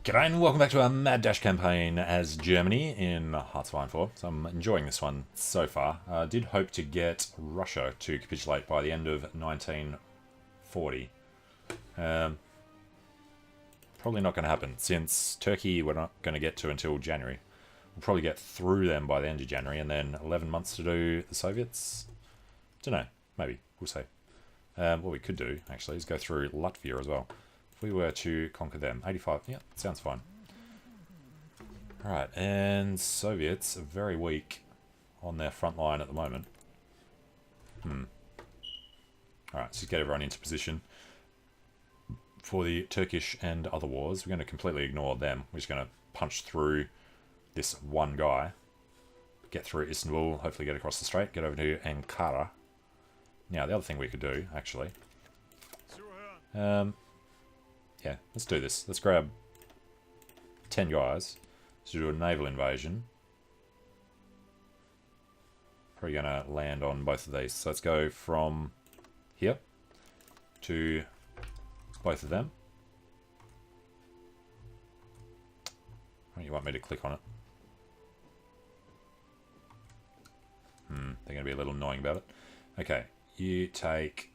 G'day and welcome back to our Mad Dash campaign as Germany in Hearts of Iron 4. So I'm enjoying this one so far. I did hope to get Russia to capitulate by the end of 1940. Probably not going to happen, since Turkey we're not going to get to until January. We'll probably get through them by the end of January, and then 11 months to do the Soviets. Don't know, maybe, we'll see. What we could do, actually, is go through Latvia as well. If we were to conquer them, 85, yeah, sounds fine. Alright, and Soviets are very weak on their front line at the moment. Alright, let's just get everyone into position for the Turkish and other wars. We're going to completely ignore them. We're just going to punch through this one guy, get through Istanbul, hopefully get across the strait, get over to Ankara. Now, the other thing we could do, actually, yeah, let's do this. Let's grab 10 guys to do a naval invasion. Probably going to land on both of these. So let's go from here to both of them. Oh, you want me to click on it? They're going to be a little annoying about it. Okay, you take...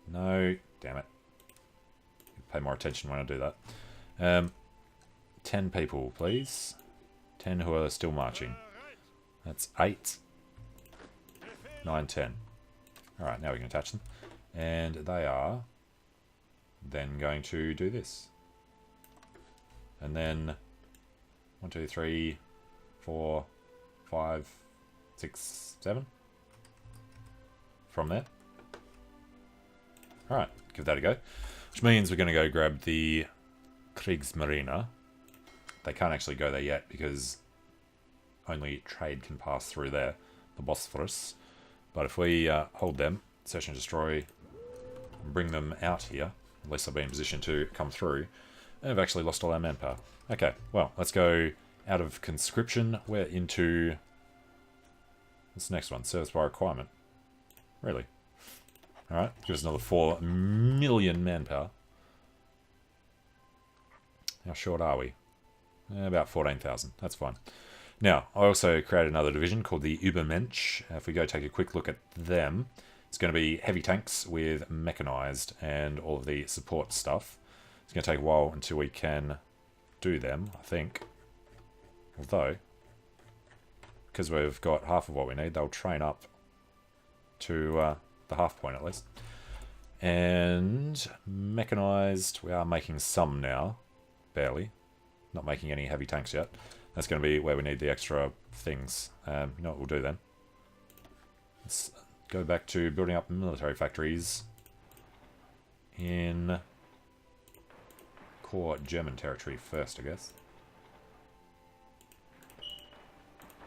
No, damn it. Pay more attention when I do that. 10 people, please. 10 who are still marching. That's 8, 9, 10. Alright, now we can attach them. And they are then going to do this. And then 1, 2, 3, 4, 5, 6, 7. From there. Alright, give that a go. Which means we're going to go grab the Kriegsmarine. They can't actually go there yet because only trade can pass through there, the Bosphorus. But if we hold them, search and destroy, and bring them out here, at least they'll be in position to come through, and we've actually lost all our manpower. Okay, well, let's go out of conscription. We're into... What's the next one? Service by requirement. Really? Alright, give us another 4 million manpower. How short are we? About 14,000. That's fine. Now, I also created another division called the Übermensch. If we go take a quick look at them, it's going to be heavy tanks with mechanized and all of the support stuff. It's going to take a while until we can do them, I think. Although, because we've got half of what we need, they'll train up to... the half point at least. And mechanized, we are making some now, barely. Not making any heavy tanks yet. That's going to be where we need the extra things. You know what we'll do then? Let's go back to building up military factories in core German territory first, I guess.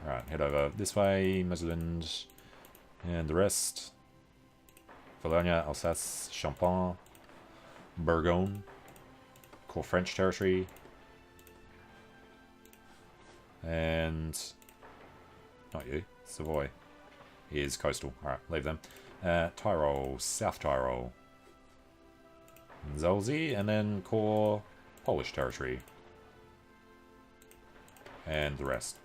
Alright, head over this way, Mussolini, and the rest. Wallonia, Alsace, Champagne, Bourgogne, core French territory, and not you, Savoy is coastal. Alright, leave them. Tyrol, South Tyrol, Zolzy, and then core Polish territory, and the rest.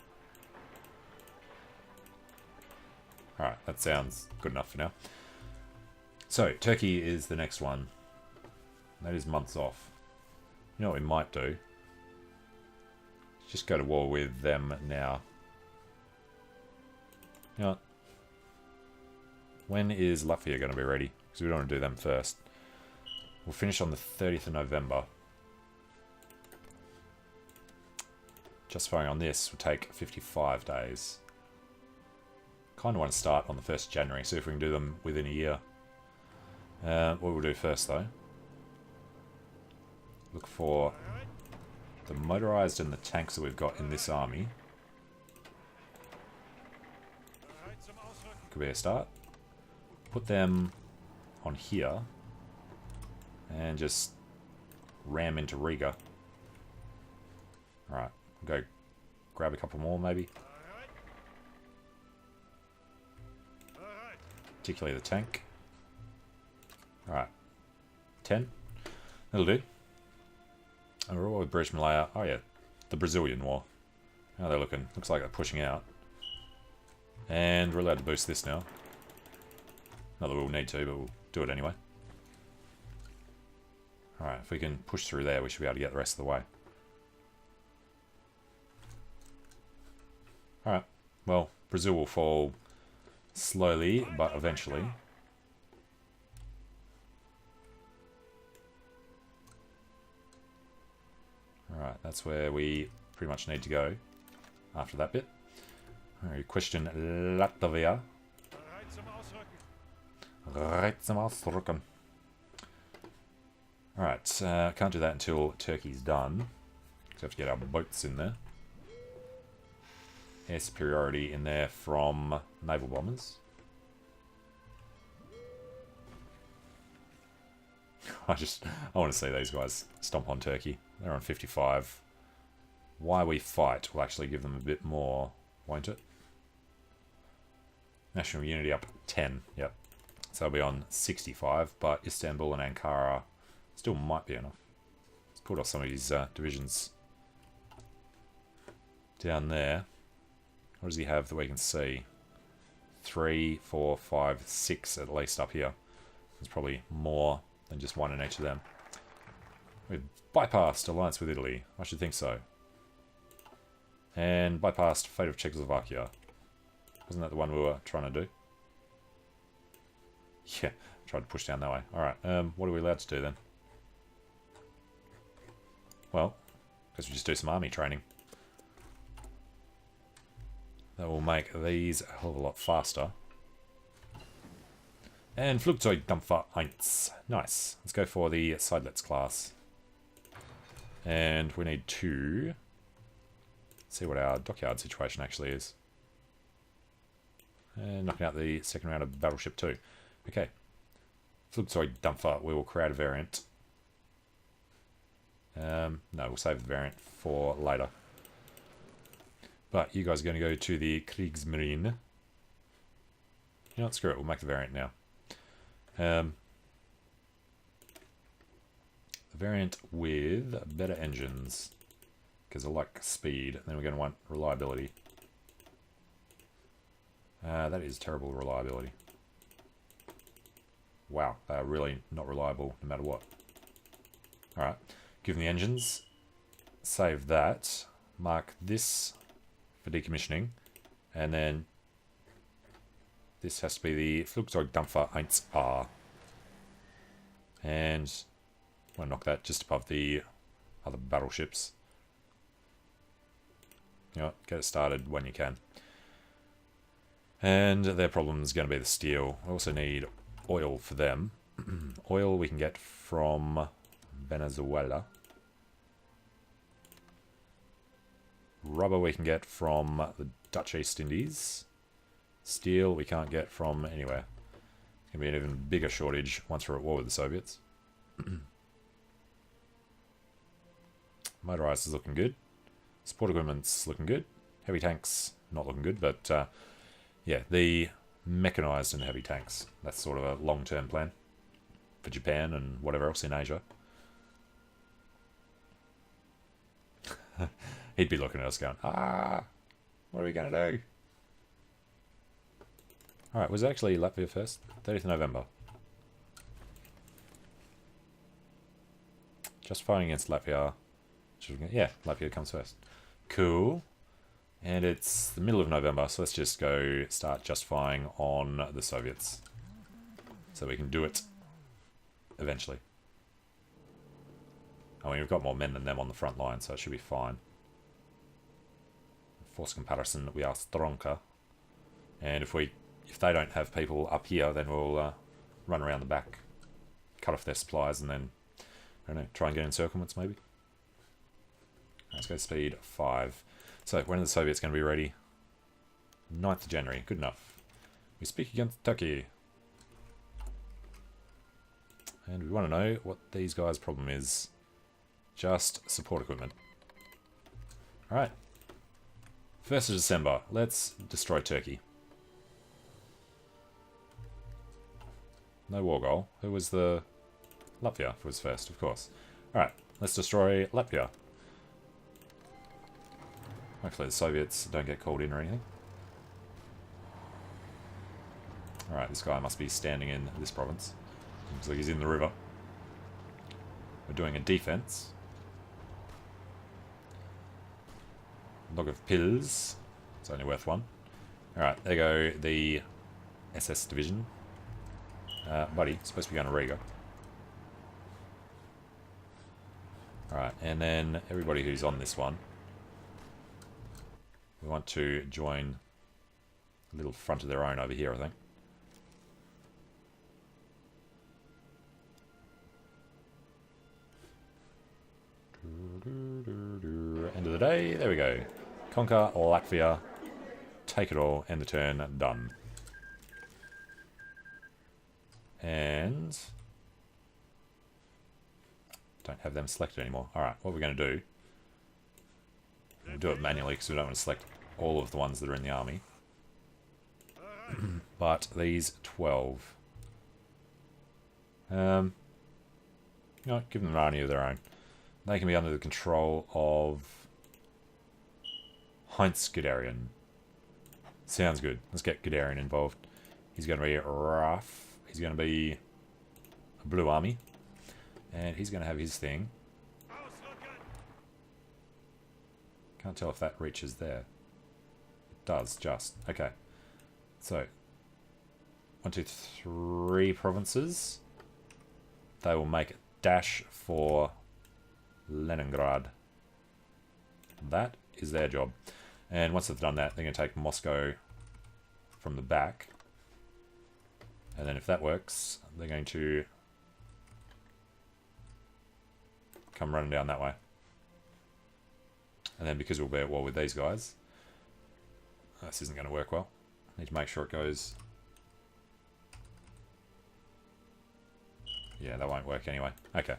Alright, that sounds good enough for now. So, Turkey is the next one. That is months off. You know what we might do? Just go to war with them now. You know what? When is Latvia going to be ready? Because we don't want to do them first. We'll finish on the 30th of November. Justifying on this will take 55 days. Kind of want to start on the 1st of January, see if we can do them within a year. What we'll do first, though, look for the motorized and the tanks that we've got in this army. Could be a start. Put them on here and just ram into Riga. Alright, go grab a couple more maybe. Particularly the tank. Alright. 10. That'll do. And we're all with British Malaya. Oh yeah, the Brazilian War. How are they looking? Looks like they're pushing out. And we're allowed to boost this now. Not that we'll need to, but we'll do it anyway. Alright, if we can push through there, we should be able to get the rest of the way. Alright, well, Brazil will fall slowly, but eventually. Alright, that's where we pretty much need to go after that bit. Alright, question Latvia. Alright, can't do that until Turkey's done. So we have to get our boats in there. Air superiority in there from naval bombers. I want to see these guys stomp on Turkey. They're on 55. Why we fight will actually give them a bit more, won't it? National unity up 10, yep. So they'll be on 65, but Istanbul and Ankara still might be enough. Let's pull off some of these divisions down there. What does he have that we can see? 3, 4, 5, 6 at least up here. There's probably more than just one in each of them. We've bypassed alliance with Italy. I should think so. And bypassed fate of Czechoslovakia. Wasn't that the one we were trying to do? Yeah, tried to push down that way. Alright, what are we allowed to do then? Well, guess we just do some army training. That will make these a hell of a lot faster. And Flugzeugdampfer 1. Nice. Let's go for the Sidelets class. And we need to see what our dockyard situation actually is. And knocking out the second round of Battleship 2. Okay. Flugzeugdampfer, we will create a variant. No, we'll save the variant for later. But you guys are going to go to the Kriegsmarine. You know what, screw it, we'll make the variant now. The variant with better engines. Because I like speed, then we're going to want reliability. That is terrible reliability. Wow, they are really not reliable no matter what. Alright, give them the engines. Save that. Mark this for decommissioning. And then this has to be the Flugzeugdampfer 1A. And I'm going to knock that just above the other battleships. You know what, get it started when you can. And their problem is going to be the steel. I also need oil for them. Oil we can get from Venezuela. Rubber we can get from the Dutch East Indies. Steel we can't get from anywhere. It's going to be an even bigger shortage once we're at war with the Soviets. Motorized is looking good. Support equipment's looking good. Heavy tanks not looking good, but yeah, the mechanized and heavy tanks. That's sort of a long-term plan for Japan and whatever else in Asia. He'd be looking at us going, ah, what are we going to do? Alright, was it actually Latvia first? 30th of November. Just fighting against Latvia. Yeah, Latvia comes first. Cool. And it's the middle of November, so let's just go start justifying on the Soviets. So we can do it eventually. I mean, we've got more men than them on the front line, so it should be fine. Force comparison, we are stronger. And if they don't have people up here, then we'll run around the back, cut off their supplies, and then, I don't know, try and get encirclements maybe. Let's go speed 5. So, when are the Soviets going to be ready? 9th of January. Good enough. We speak against Turkey. And we want to know what these guys' problem is. Just support equipment. Alright. 1st of December. Let's destroy Turkey. No war goal. Who was the... Latvia was first, of course. Alright. let's destroy Latvia. Hopefully the Soviets don't get called in or anything. Alright, this guy must be standing in this province. Looks like he's in the river. We're doing a defense. Log of pills. It's only worth one. Alright, there go the SS division. Buddy, supposed to be going to Riga. Alright, and then everybody who's on this one, we want to join a little front of their own over here, I think. End of the day, there we go. Conquer Latvia, take it all, end the turn, done. And don't have them selected anymore. Alright, what we're going to do, we'll do it manually because we don't want to select all of the ones that are in the army. But these 12, you know, give them an army of their own. They can be under the control of Heinz Guderian. Sounds good. Let's get Guderian involved. He's going to be rough. He's going to be a blue army. And he's going to have his thing. Can't tell if that reaches there. It does, just. Okay. So, 1, 2, 3 provinces. They will make a dash for Leningrad. That is their job. And once they've done that, they're going to take Moscow from the back. And then if that works, they're going to come running down that way. And then because we'll be at war with these guys, this isn't going to work well. Need to make sure it goes. Yeah, that won't work anyway. Okay.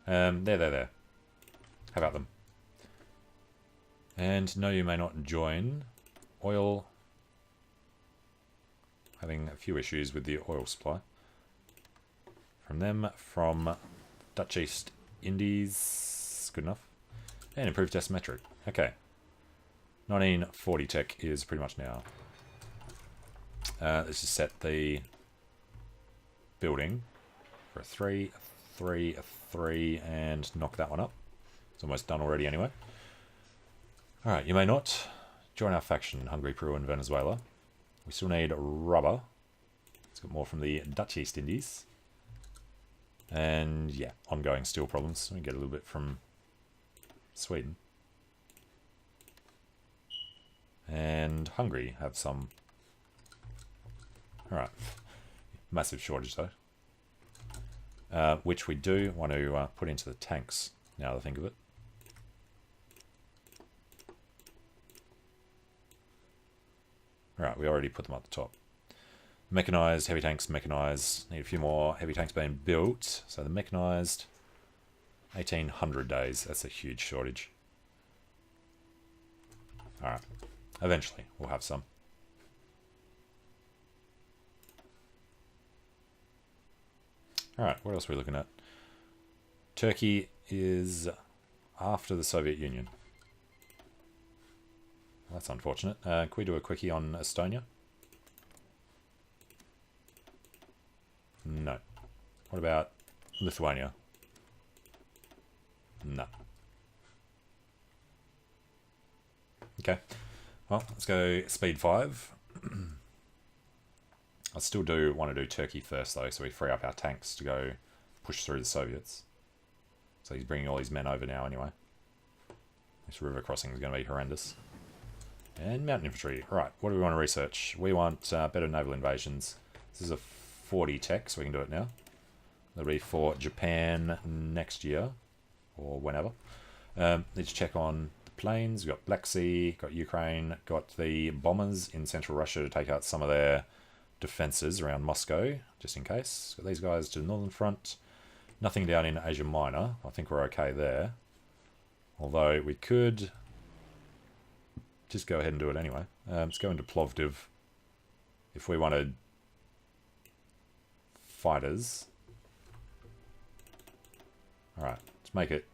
There. How about them? And no, you may not join. Oil. Having a few issues with the oil supply. From them, from Dutch East Indies. Good enough. And improved decimetric. Okay. 1940 tech is pretty much now. Let's just set the building for a 3, a 3, a 3, and knock that one up. It's almost done already anyway. Alright, you may not join our faction, Hungary, Peru, and Venezuela. We still need rubber. Let's get more from the Dutch East Indies. And yeah, ongoing steel problems. We get a little bit from Sweden. And Hungary have some. Alright. Massive shortage though. Which we do want to put into the tanks, now that I think of it. Alright, we already put them at the top. Mechanized, heavy tanks, mechanized. Need a few more heavy tanks being built. So the mechanized, 1800 days. That's a huge shortage. Alright. Eventually, we'll have some. Alright, what else are we looking at? Turkey is after the Soviet Union. That's unfortunate. Can we do a quickie on Estonia? No. What about Lithuania? No. Okay. Well, let's go speed 5. I still do want to do Turkey first, though, so we free up our tanks to go push through the Soviets. So he's bringing all his men over now, anyway. This river crossing is going to be horrendous. And mountain infantry. Right, what do we want to research? We want better naval invasions. This is a 40 tech, so we can do it now. That'll be for Japan next year, or whenever. Need to check on the planes. We've got Black Sea, got Ukraine, got the bombers in central Russia to take out some of their defences around Moscow, just in case. Got these guys to the northern front. Nothing down in Asia Minor. I think we're okay there. Although we could just go ahead and do it anyway. Let's go into Plovdiv. If we wanted fighters. Alright, Let's make it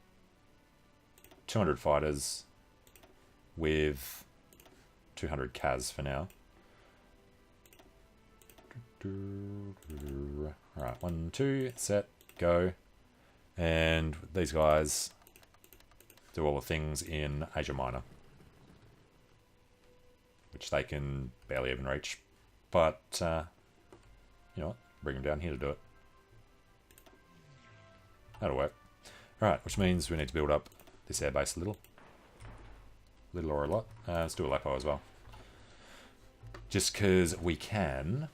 200 fighters with 200 Kaz for now. Alright, 1, 2, set, go. And these guys do all the things in Asia Minor, which they can barely even reach. But, you know what? Bring them down here to do it. That'll work. Alright, which means we need to build up this airbase a little. Little or a lot. Let's do Aleppo as well. Just because we can.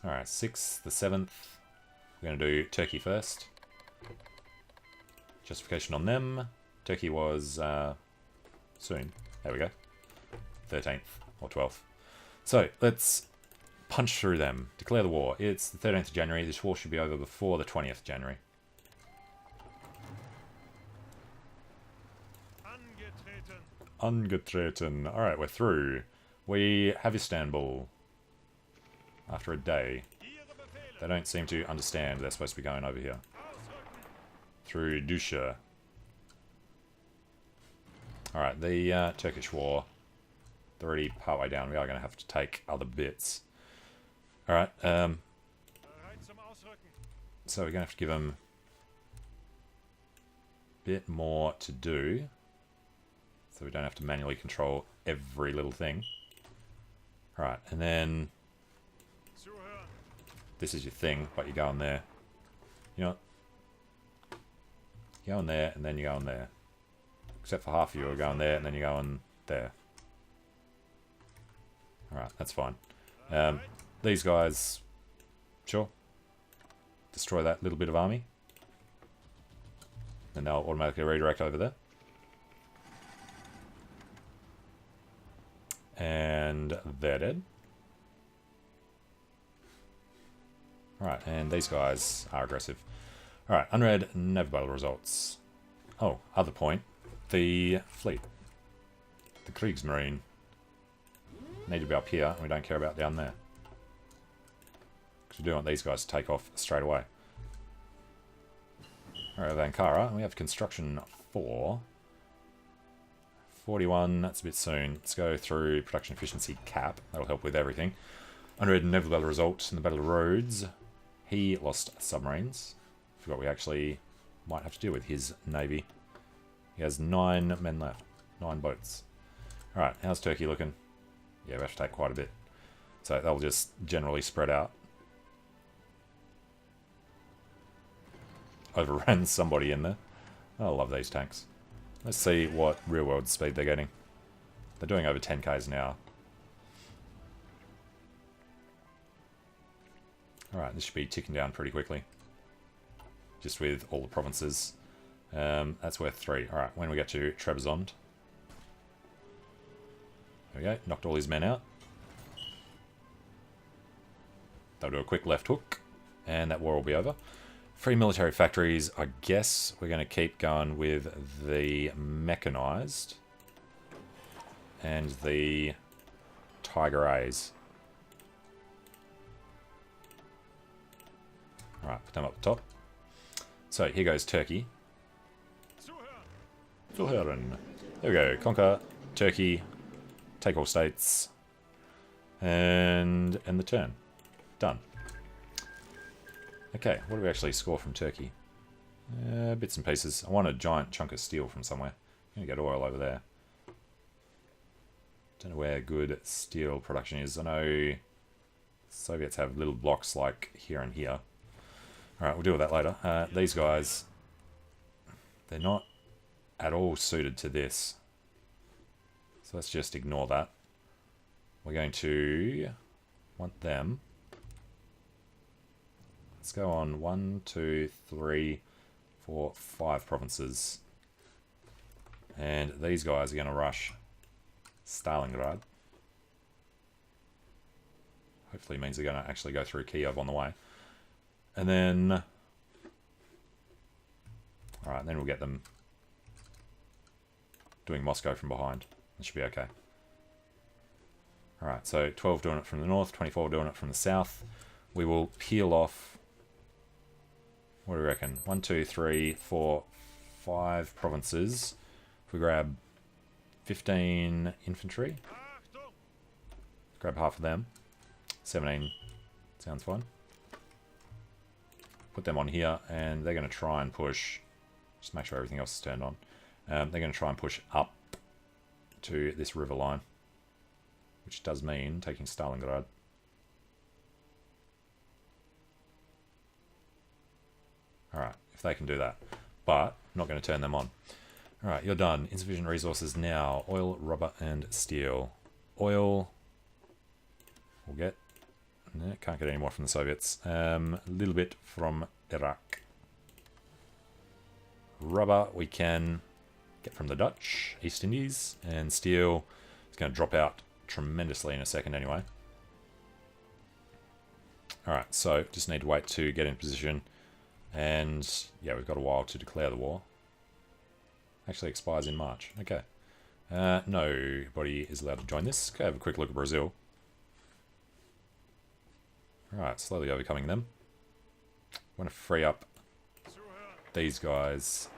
Alright, 6th, the 7th. We're going to do Turkey first. Justification on them. Turkey was soon. There we go. 13th or 12th. So, let's punch through them. Declare the war. It's the 13th of January. This war should be over before the 20th of January. Angetreten. Alright, we're through. We have Istanbul. After a day. They don't seem to understand they're supposed to be going over here. Through Dusha. Alright, the Turkish war. They're already partway down. We are going to have to take other bits. Alright, so we're going to have to give them a bit more to do. So we don't have to manually control every little thing. Alright, and then this is your thing, but you go in there. You know what? You go in there, and then you go in there. Except for half of you are going there, and then you go in there. Alright, that's fine. These guys, sure. Destroy that little bit of army. And they'll automatically redirect over there. And they're dead. Alright, and these guys are aggressive. Alright, unread naval battle results. Oh, other point. The fleet. The Kriegsmarine. Need to be up here, and we don't care about down there. Because we do want these guys to take off straight away. Alright, Ankara, we have construction 4. 41, that's a bit soon. Let's go through production efficiency cap. That'll help with everything. Unread naval battle result in the Battle of Rhodes. He lost submarines. Forgot we actually might have to deal with his navy. He has 9 men left. 9 boats. Alright, how's Turkey looking? Yeah, we have to take quite a bit. So they'll just generally spread out. Overran somebody in there. I love these tanks. Let's see what real world speed they're getting. They're doing over 10k's now. Alright, this should be ticking down pretty quickly. Just with all the provinces. That's worth 3. Alright, when we get to Trebizond. There we go, knocked all his men out. They'll do a quick left hook, and that war will be over. Free military factories, I guess we're going to keep going with the mechanized and the Tiger A's. Alright, put them up the top. So here goes Turkey. Zuhören. There we go, conquer Turkey, take all states, and end the turn. Done. Okay, what do we actually score from Turkey? Bits and pieces. I want a giant chunk of steel from somewhere. I'm going to get oil over there. Don't know where good steel production is. I know Soviets have little blocks like here and here. Alright, we'll deal with that later. These guys, they're not at all suited to this. So let's just ignore that. We're going to want them. Let's go on 1, 2, 3, 4, 5 provinces. And these guys are going to rush Stalingrad. Hopefully means they're going to actually go through Kiev on the way. And then... Alright, then we'll get them doing Moscow from behind. That should be okay. Alright, so 12 doing it from the north, 24 doing it from the south. We will peel off... what do we reckon? 1, 2, 3, 4, 5 provinces. If we grab 15 infantry, grab half of them. 17 sounds fine. Put them on here, and they're going to try and push. Just make sure everything else is turned on. They're going to try and push up to this river line, which does mean taking Stalingrad. Alright, if they can do that. But, not going to turn them on. Alright, you're done. Insufficient resources now. Oil, rubber, and steel. Oil, we'll get. No, can't get any more from the Soviets. A little bit from Iraq. Rubber, we can get from the Dutch, East Indies, and steel is going to drop out tremendously in a second anyway. Alright, so just need to wait to get in position. And yeah, we've got a while to declare the war. Actually expires in March. Okay. Nobody is allowed to join this. Go have a quick look at Brazil. Alright, slowly overcoming them. Want to free up these guys.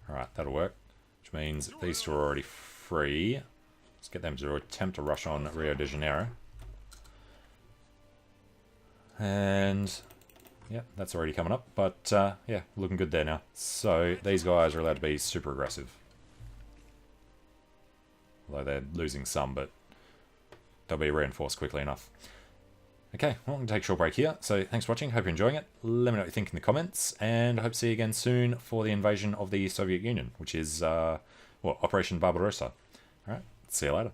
Alright, that'll work. Which means these two are already free. Let's get them to attempt to rush on Rio de Janeiro. And yeah, that's already coming up. But yeah, looking good there now. So these guys are allowed to be super aggressive. Although they're losing some, but they'll be reinforced quickly enough. Okay, well, I'm going to take a short break here. So thanks for watching. Hope you're enjoying it. Let me know what you think in the comments. And I hope to see you again soon for the invasion of the Soviet Union, which is, Operation Barbarossa. Alright, see you later.